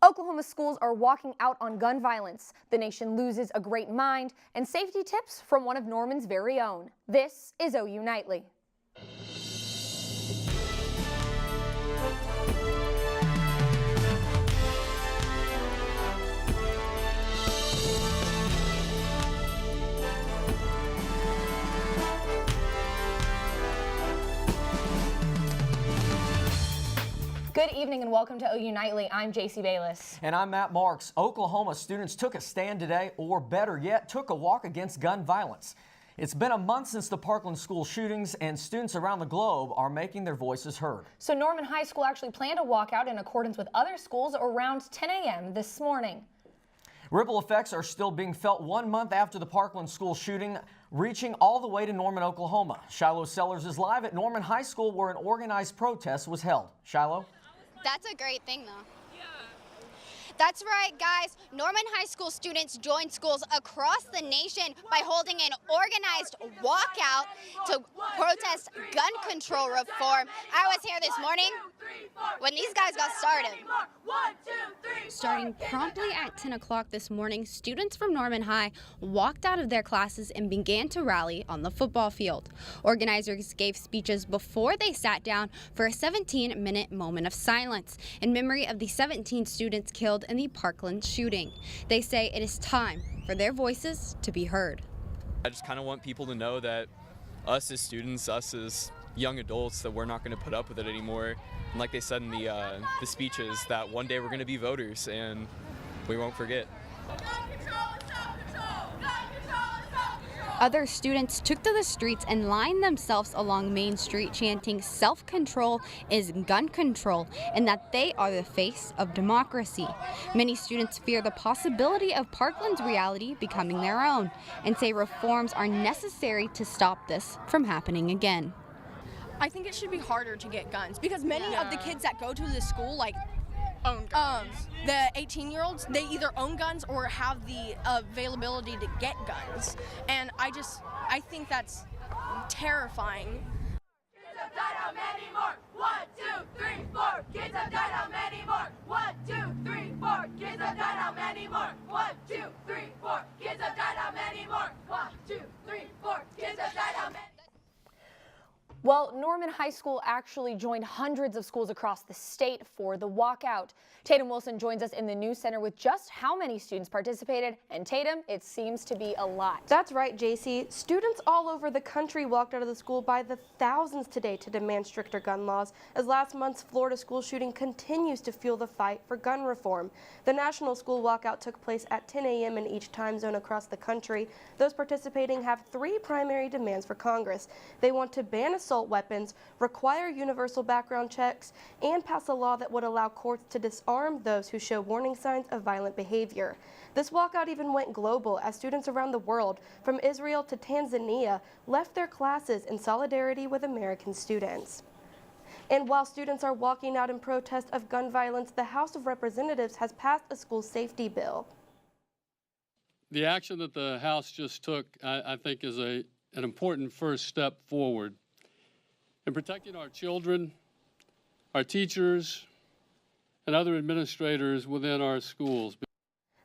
Oklahoma schools are walking out on gun violence. The nation loses a great mind, and safety tips from one of Norman's very own. This is OU Nightly. Good evening and welcome to OU Nightly. I'm Jaycie Bayless. And I'm Matt Marks. Oklahoma students took a stand today, or better yet, took a walk against gun violence. It's been a month since the Parkland school shootings, and students around the globe are making their voices heard. So Norman High School actually planned a walkout in accordance with other schools around 10 a.m. this morning. Ripple effects are still being felt 1 month after the Parkland school shooting, reaching all the way to Norman, Oklahoma. Shiloh Sellers is live at Norman High School where an organized protest was held. Shiloh? That's a great thing, though. Yeah. That's right, guys. Norman High School students joined schools across the nation by holding an organized walkout to protest gun control reform. I was here this morning when these guys got started. Starting promptly at 10 o'clock this morning, students from Norman High walked out of their classes and began to rally on the football field. Organizers gave speeches before they sat down for a 17-minute moment of silence in memory of the 17 students killed in the Parkland shooting. They say it is time for their voices to be heard. I just kind of want people to know that us as students, us as young adults, that we're not going to put up with it anymore. And like they said in the speeches, that one day we're going to be voters and we won't forget. Other students took to the streets and lined themselves along Main Street chanting self-control is gun control and that they are the face of democracy. Many students fear the possibility of Parkland's reality becoming their own and say reforms are necessary to stop this from happening again. I think it should be harder to get guns because many of the kids that go to this school own guns. The 18-year-olds, they either own guns or have the availability to get guns. And I think that's terrifying. Kids have died how many more? 1, 2, 3, 4. Kids have died how many more? 1, 2, 3, 4. Kids have died how many more? 1, 2, 3, 4. Kids have died how many more? 1, 2, 3, 4. Kids have died how many? Well, Norman High School actually joined hundreds of schools across the state for the walkout. Taitum Wilson joins us in the news center with just how many students participated. And Taitum, it seems to be a lot. That's right, Jaycie. Students all over the country walked out of the school by the thousands today to demand stricter gun laws, as last month's Florida school shooting continues to fuel the fight for gun reform. The national school walkout took place at 10 a.m. in each time zone across the country. Those participating have 3 primary demands for Congress. They want to ban assault weapons, require universal background checks, and pass a law that would allow courts to disarm those who show warning signs of violent behavior. This walkout even went global as students around the world, from Israel to Tanzania, left their classes in solidarity with American students. And while students are walking out in protest of gun violence, the House of Representatives has passed a school safety bill. The action that the House just took, I think, is an important first step forward in protecting our children, our teachers, and other administrators within our schools.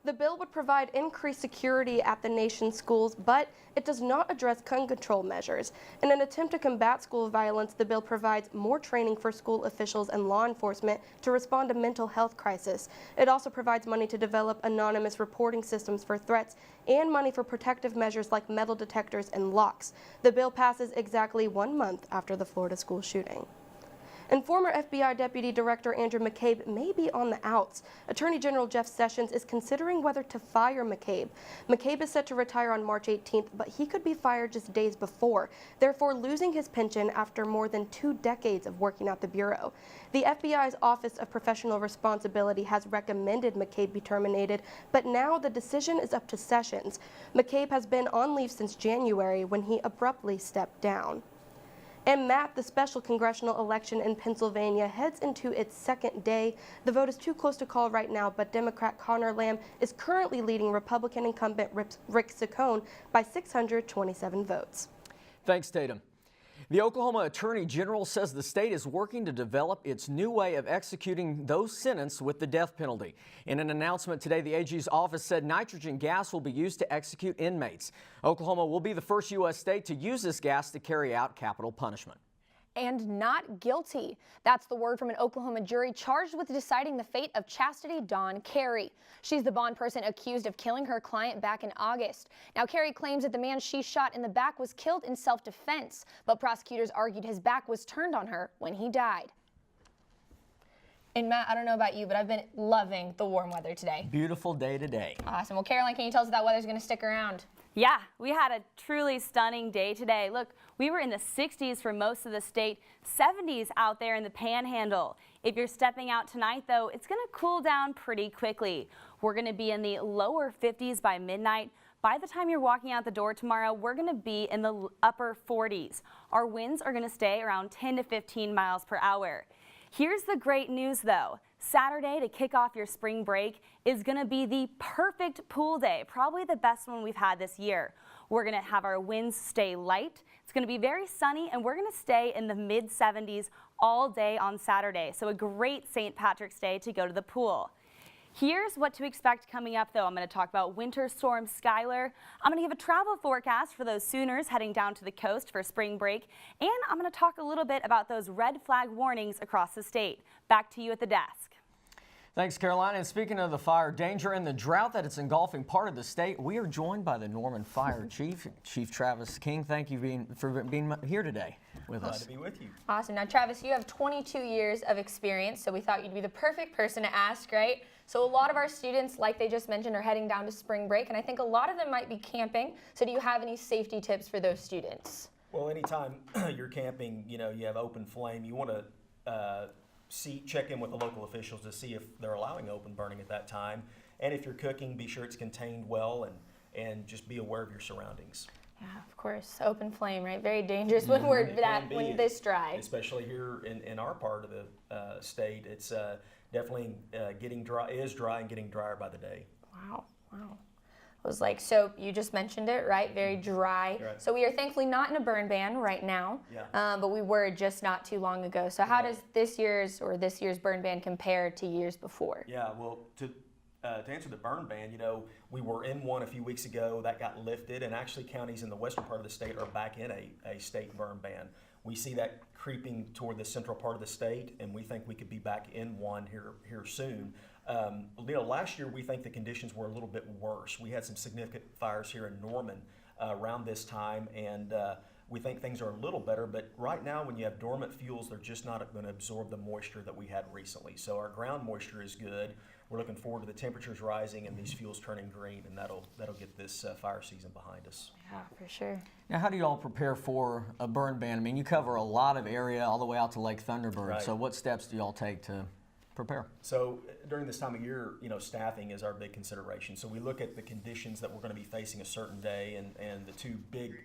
The bill would provide increased security at the nation's schools, but it does not address gun control measures. In an attempt to combat school violence, the bill provides more training for school officials and law enforcement to respond to mental health crisis. It also provides money to develop anonymous reporting systems for threats and money for protective measures like metal detectors and locks. The bill passes exactly 1 month after the Florida school shooting. And former FBI Deputy Director Andrew McCabe may be on the outs. Attorney General Jeff Sessions is considering whether to fire McCabe. McCabe is set to retire on March 18th, but he could be fired just days before, therefore losing his pension after more than 2 decades of working at the Bureau. The FBI's Office of Professional Responsibility has recommended McCabe be terminated, but now the decision is up to Sessions. McCabe has been on leave since January when he abruptly stepped down. And Matt, the special congressional election in Pennsylvania heads into its 2nd day. The vote is too close to call right now, but Democrat Connor Lamb is currently leading Republican incumbent Rick Saccone by 627 votes. Thanks, Taitum. The Oklahoma Attorney General says the state is working to develop its new way of executing those sentenced with the death penalty. In an announcement today, the AG's office said nitrogen gas will be used to execute inmates. Oklahoma will be the first U.S. state to use this gas to carry out capital punishment. And not guilty. That's the word from an Oklahoma jury charged with deciding the fate of Chastity Dawn Carey. She's the bond person accused of killing her client back in August. Now, Carey claims that the man she shot in the back was killed in self-defense, but prosecutors argued his back was turned on her when he died. And Matt, I don't know about you, but I've been loving the warm weather today. Beautiful day today. Awesome. Well, Caroline, can you tell us if that weather's going to stick around? Yeah, we had a truly stunning day today. Look, we were in the 60s for most of the state, 70s out there in the Panhandle. If you're stepping out tonight, though, it's going to cool down pretty quickly. We're going to be in the lower 50s by midnight. By the time you're walking out the door tomorrow, we're going to be in the upper 40s. Our winds are going to stay around 10 to 15 miles per hour. Here's the great news, though. Saturday, to kick off your spring break, is going to be the perfect pool day, probably the best one we've had this year. We're going to have our winds stay light. It's going to be very sunny, and we're going to stay in the mid-70s all day on Saturday. So a great St. Patrick's Day to go to the pool. Here's what to expect coming up, though. I'm going to talk about Winter Storm Skylar. I'm going to give a travel forecast for those Sooners heading down to the coast for spring break. And I'm going to talk a little bit about those red flag warnings across the state. Back to you at the desk. Thanks, Caroline. And speaking of the fire danger and the drought that it's engulfing part of the state, we are joined by the Norman Fire Chief, Chief Travis King. Thank you for being here today with us. Glad to be with you. Awesome. Now, Travis, you have 22 years of experience, so we thought you'd be the perfect person to ask, right? So a lot of our students, like they just mentioned, are heading down to spring break, and I think a lot of them might be camping. So do you have any safety tips for those students? Well, anytime you're camping, you have open flame, you want to check in with the local officials to see if they're allowing open burning at that time. And if you're cooking, be sure it's contained well and just be aware of your surroundings. Yeah, of course. Open flame, right? Very dangerous when we're when this dry. Especially here in our part of the state, it's definitely getting dry and getting drier by the day. Wow. It was like, so you just mentioned it, right? Very dry. Right. So we are thankfully not in a burn ban right now, but we were just not too long ago. So how does this year's burn ban compare to years before? Yeah, well, to answer the burn ban, we were in one a few weeks ago that got lifted, and actually counties in the western part of the state are back in a state burn ban. We see that creeping toward the central part of the state, and we think we could be back in one here soon. Last year we think the conditions were a little bit worse. We had some significant fires here in Norman around this time, and we think things are a little better, but right now when you have dormant fuels, they're just not going to absorb the moisture that we had recently. So our ground moisture is good. We're looking forward to the temperatures rising and these fuels turning green, and that'll get this fire season behind us. Yeah, for sure. Now, how do you all prepare for a burn ban? I mean, you cover a lot of area all the way out to Lake Thunderbird. Right. So what steps do you all take to prepare? So during this time of year, staffing is our big consideration. So we look at the conditions that we're going to be facing a certain day, and the two big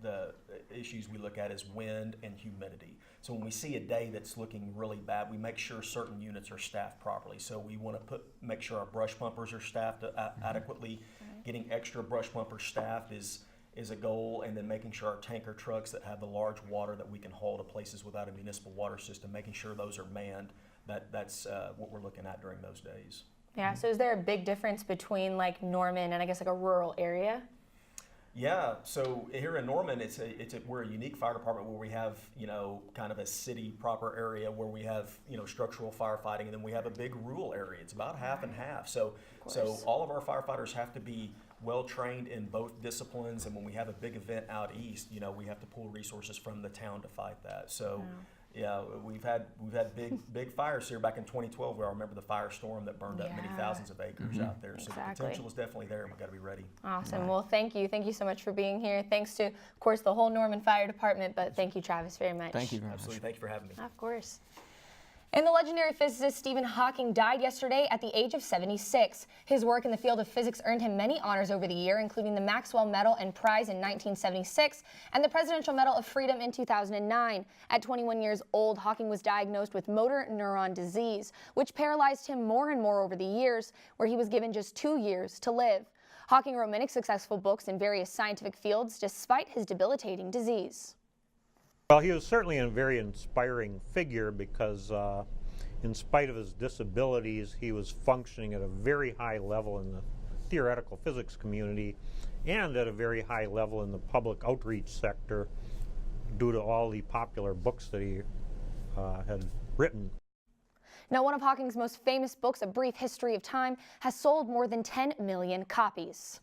the issues we look at is wind and humidity. So when we see a day that's looking really bad, we make sure certain units are staffed properly. So we want to make sure our brush pumpers are staffed adequately. Getting extra brush pumpers staffed is a goal, and then making sure our tanker trucks that have the large water that we can haul to places without a municipal water system, making sure those are manned. That's what we're looking at during those days. Yeah, so is there a big difference between like Norman and I guess like a rural area? Yeah, so here in Norman, we're a unique fire department where we have, kind of a city proper area where we have, structural firefighting, and then we have a big rural area. It's about half and half. So all of our firefighters have to be well trained in both disciplines, and when we have a big event out east, we have to pull resources from the town to fight that. So yeah, we've had big fires here back in 2012 where I remember the firestorm that burned up many thousands of acres out there. So the potential is definitely there, and we've got to be ready. Awesome. Well, thank you so much for being here. Thanks to, of course, the whole Norman Fire Department, but thank you, Travis, very much. Thank you very much. Absolutely. Thank you for having me. Of course. And the legendary physicist Stephen Hawking died yesterday at the age of 76. His work in the field of physics earned him many honors over the year, including the Maxwell Medal and Prize in 1976 and the Presidential Medal of Freedom in 2009. At 21 years old, Hawking was diagnosed with motor neuron disease, which paralyzed him more and more over the years, where he was given just 2 years to live. Hawking wrote many successful books in various scientific fields despite his debilitating disease. Well, he was certainly a very inspiring figure because in spite of his disabilities, he was functioning at a very high level in the theoretical physics community and at a very high level in the public outreach sector due to all the popular books that he had written. Now, one of Hawking's most famous books, A Brief History of Time, has sold more than 10 million copies.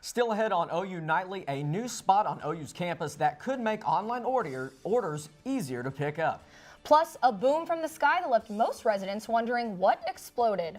Still ahead on OU Nightly, a new spot on OU's campus that could make online orders easier to pick up. Plus, a boom from the sky that left most residents wondering what exploded.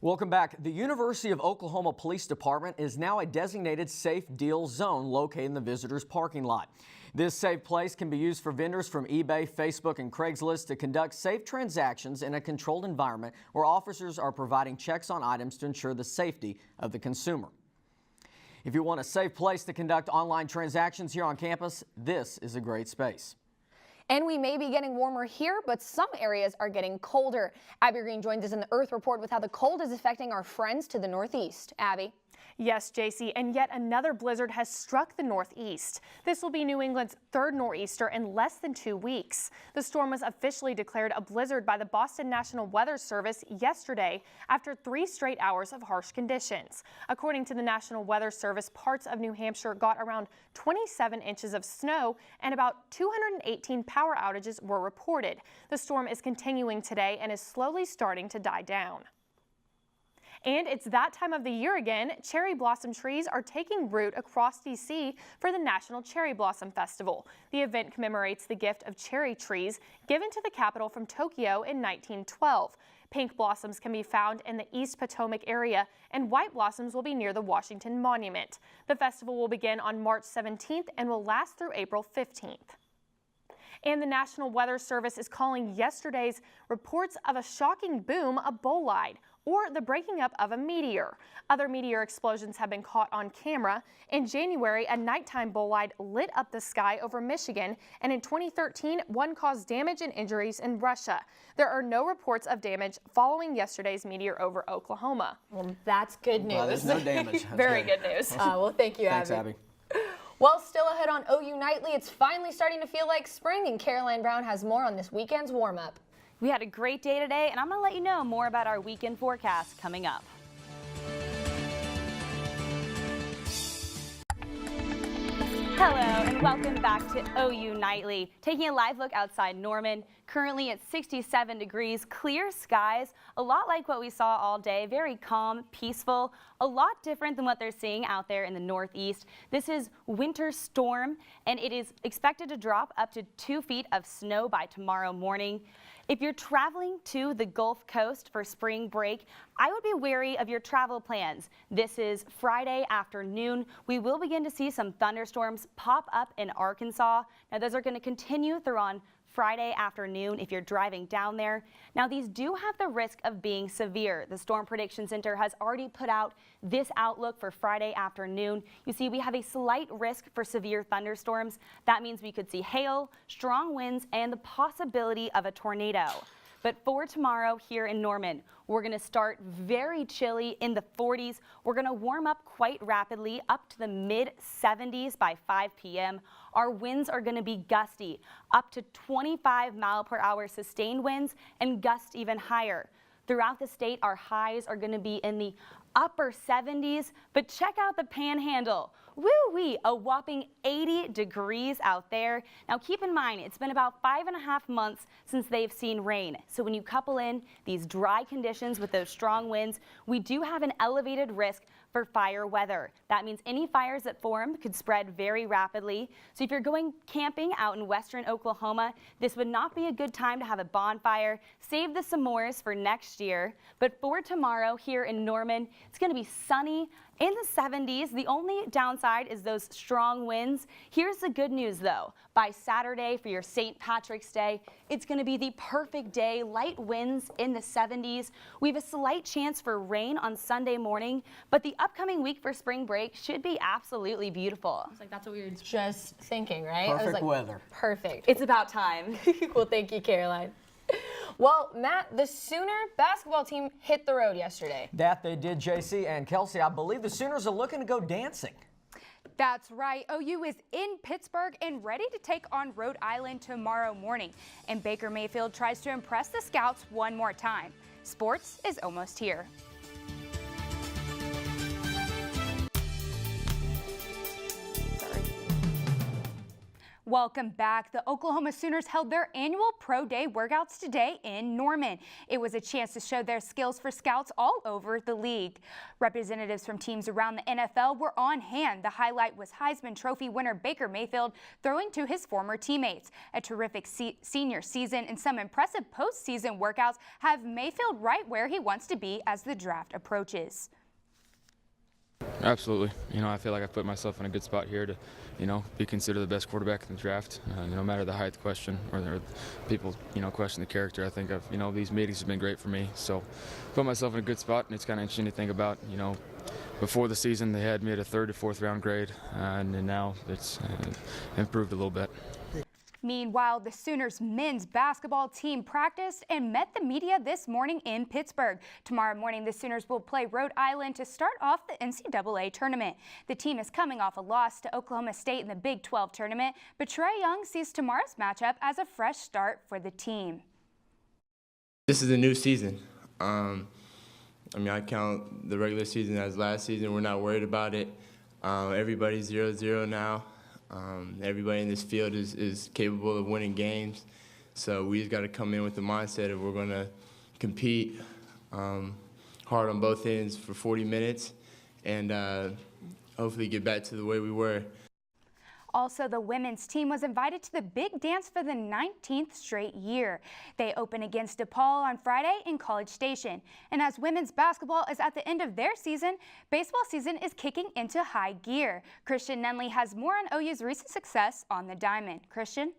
Welcome back. The University of Oklahoma Police Department is now a designated safe deal zone located in the visitors' parking lot. This safe place can be used for vendors from eBay, Facebook, and Craigslist to conduct safe transactions in a controlled environment where officers are providing checks on items to ensure the safety of the consumer. If you want a safe place to conduct online transactions here on campus, this is a great space. And we may be getting warmer here, but some areas are getting colder. Abby Green joins us in the Earth Report with how the cold is affecting our friends to the northeast. Abby. Yes, Jaycie, and yet another blizzard has struck the northeast. This will be New England's third nor'easter in less than 2 weeks. The storm was officially declared a blizzard by the Boston National Weather Service yesterday after 3 straight hours of harsh conditions. According to the National Weather Service, parts of New Hampshire got around 27 inches of snow and about 218 power outages were reported. The storm is continuing today and is slowly starting to die down. And it's that time of the year again. Cherry blossom trees are taking root across D.C. for the National Cherry Blossom Festival. The event commemorates the gift of cherry trees given to the capital from Tokyo in 1912. Pink blossoms can be found in the East Potomac area, and white blossoms will be near the Washington Monument. The festival will begin on March 17th and will last through April 15th. And the National Weather Service is calling yesterday's reports of a shocking boom a bolide, or the breaking up of a meteor. Other meteor explosions have been caught on camera. In January, a nighttime bolide lit up the sky over Michigan, and in 2013, one caused damage and injuries in Russia. There are no reports of damage following yesterday's meteor over Oklahoma. Well, that's good news. Well, there's no damage. Very good news. Well, thank you, Thanks, Abby. Abby. Well, still ahead on OU Nightly, it's finally starting to feel like spring, and Caroline Brown has more on this weekend's warm-up. We had a great day today, and I'm going to let you know more about our weekend forecast coming up. Hello and welcome back to OU Nightly. Taking a live look outside Norman, currently at 67 degrees, clear skies, a lot like what we saw all day, very calm, peaceful, a lot different than what they're seeing out there in the northeast. This is winter storm, and it is expected to drop up to 2 feet of snow by tomorrow morning. If you're traveling to the Gulf Coast for spring break, I would be wary of your travel plans. This is Friday afternoon. We will begin to see some thunderstorms pop up in Arkansas. Now, those are going to continue through on Friday afternoon if you're driving down there. Now, these do have the risk of being severe. The Storm Prediction Center has already put out this outlook for Friday afternoon. You see, we have a slight risk for severe thunderstorms. That means we could see hail, strong winds, and the possibility of a tornado. But for tomorrow here in Norman, we're going to start very chilly in the 40s. We're going to warm up quite rapidly up to the mid 70s by 5 p.m. Our winds are going to be gusty, up to 25 mile per hour sustained winds and gusts even higher. Throughout the state, our highs are going to be in the upper 70s, but check out the panhandle. Woo-wee, a whopping 80 degrees out there. Now keep in mind, it's been about 5.5 months since they've seen rain. So when you couple in these dry conditions with those strong winds, we do have an elevated risk for fire weather. That means any fires that form could spread very rapidly. So if you're going camping out in western Oklahoma, this would not be a good time to have a bonfire. Save the s'mores for next year. But for tomorrow here in Norman, it's going to be sunny in the 70s. The only downside is those strong winds. Here's the good news though. By Saturday for your St. Patrick's Day, it's going to be the perfect day. Light winds in the 70s. We have a slight chance for rain on Sunday morning, but the upcoming week for spring break should be absolutely beautiful. It's like that's what we were just thinking, right? Perfect weather. Perfect. It's about time. Well, thank you, Caroline. Well, Matt, the Sooner basketball team hit the road yesterday. That they did, Jaycie and Kelsey. I believe the Sooners are looking to go dancing. That's right. OU is in Pittsburgh and ready to take on Rhode Island tomorrow morning. And Baker Mayfield tries to impress the Scouts one more time. Sports is almost here. Welcome back. The Oklahoma Sooners held their annual Pro Day workouts today in Norman. It was a chance to show their skills for scouts all over the league. Representatives from teams around the NFL were on hand. The highlight was Heisman Trophy winner Baker Mayfield throwing to his former teammates. A terrific senior season and some impressive postseason workouts have Mayfield right where he wants to be as the draft approaches. Absolutely. I feel like I've put myself in a good spot here to, be considered the best quarterback in the draft. No matter the height question or people, question the character. I think these meetings have been great for me. So put myself in a good spot, and it's kind of interesting to think about, before the season they had me at a 3rd to 4th round grade, and now it's improved a little bit. Meanwhile, the Sooners men's basketball team practiced and met the media this morning in Pittsburgh. Tomorrow morning, the Sooners will play Rhode Island to start off the NCAA tournament. The team is coming off a loss to Oklahoma State in the Big 12 tournament, but Trae Young sees tomorrow's matchup as a fresh start for the team. This is a new season. I count the regular season as last season. We're not worried about it. Everybody's 0-0 now. Everybody in this field is capable of winning games, so we just got to come in with the mindset of we're going to compete hard on both ends for 40 minutes and hopefully get back to the way we were. Also, the women's team was invited to the big dance for the 19th straight year. They open against DePaul on Friday in College Station. And as women's basketball is at the end of their season, baseball season is kicking into high gear. Christian Nunley has more on OU's recent success on the diamond. Christian?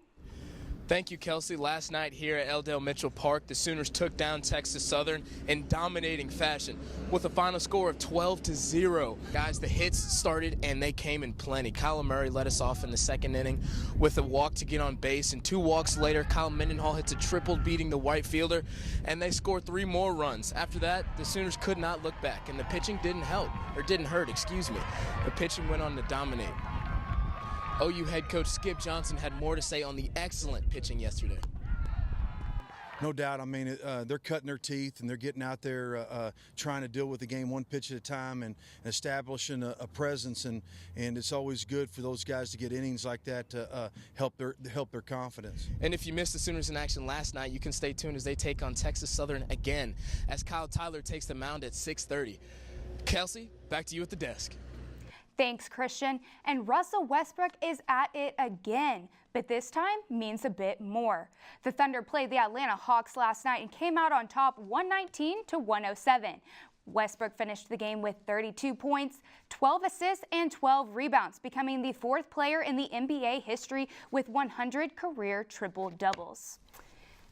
Thank you, Kelsey. Last night here at L. Mitchell Park, the Sooners took down Texas Southern in dominating fashion with a final score of 12-0. Guys, the hits started and they came in plenty. Kyler Murray led us off in the second inning with a walk to get on base, and 2 walks later, Kyle Mendenhall hits a triple beating the right fielder, and they scored 3 more runs. After that, the Sooners could not look back, and the pitching didn't hurt, excuse me. The pitching went on to dominate. OU head coach Skip Johnson had more to say on the excellent pitching yesterday. No doubt. They're cutting their teeth and they're getting out there trying to deal with the game one pitch at a time and establishing a presence. And it's always good for those guys to get innings like that to help their confidence. And if you missed the Sooners in action last night, you can stay tuned as they take on Texas Southern again as Kyle Tyler takes the mound at 6:30. Kelsey, back to you at the desk. Thanks, Christian. And Russell Westbrook is at it again, but this time means a bit more. The Thunder played the Atlanta Hawks last night and came out on top 119-107. Westbrook finished the game with 32 points, 12 assists, and 12 rebounds, becoming the 4th player in the NBA history with 100 career triple-doubles.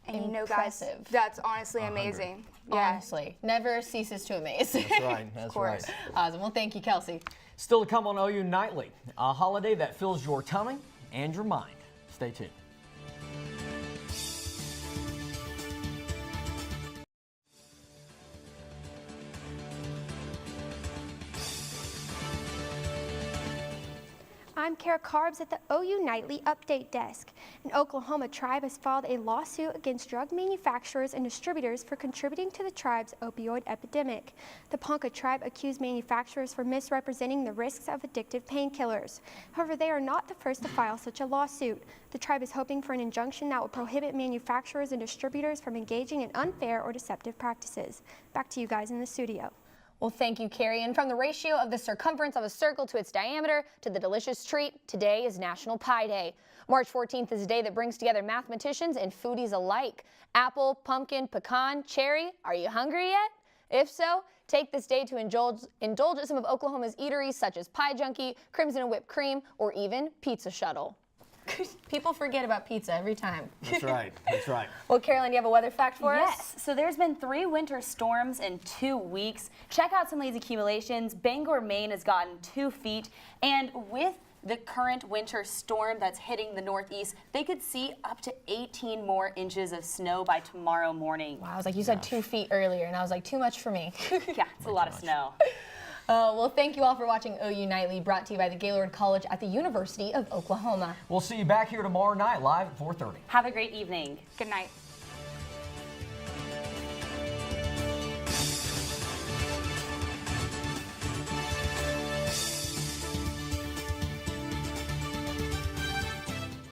And guys, that's honestly amazing. Yeah. Honestly, never ceases to amaze. That's right. That's of course. Right. Awesome. Well, thank you, Kelsey. Still to come on OU Nightly, a holiday that fills your tummy and your mind. Stay tuned. I'm Karbs at the OU Nightly Update Desk. An Oklahoma tribe has filed a lawsuit against drug manufacturers and distributors for contributing to the tribe's opioid epidemic. The Ponca tribe accused manufacturers for misrepresenting the risks of addictive painkillers. However, they are not the first to file such a lawsuit. The tribe is hoping for an injunction that will prohibit manufacturers and distributors from engaging in unfair or deceptive practices. Back to you guys in the studio. Well, thank you, Carrie. And from the ratio of the circumference of a circle to its diameter to the delicious treat, today is National Pie Day. March 14th is a day that brings together mathematicians and foodies alike. Apple, pumpkin, pecan, cherry. Are you hungry yet? If so, take this day to indulge at some of Oklahoma's eateries such as Pie Junkie, Crimson and Whipped Cream, or even Pizza Shuttle. People forget about pizza every time. That's right. That's right. Well, Carolyn, do you have a weather fact for us? Yes. So there's been 3 winter storms in 2 weeks. Check out some of these accumulations. Bangor, Maine has gotten 2 feet. And with the current winter storm that's hitting the Northeast, they could see up to 18 more inches of snow by tomorrow morning. Wow, I was like, you said 2 feet earlier, and I was like, too much for me. Yeah, it's a lot of snow. Well, thank you all for watching OU Nightly, brought to you by the Gaylord College at the University of Oklahoma. We'll see you back here tomorrow night live at 4:30. Have a great evening. Good night.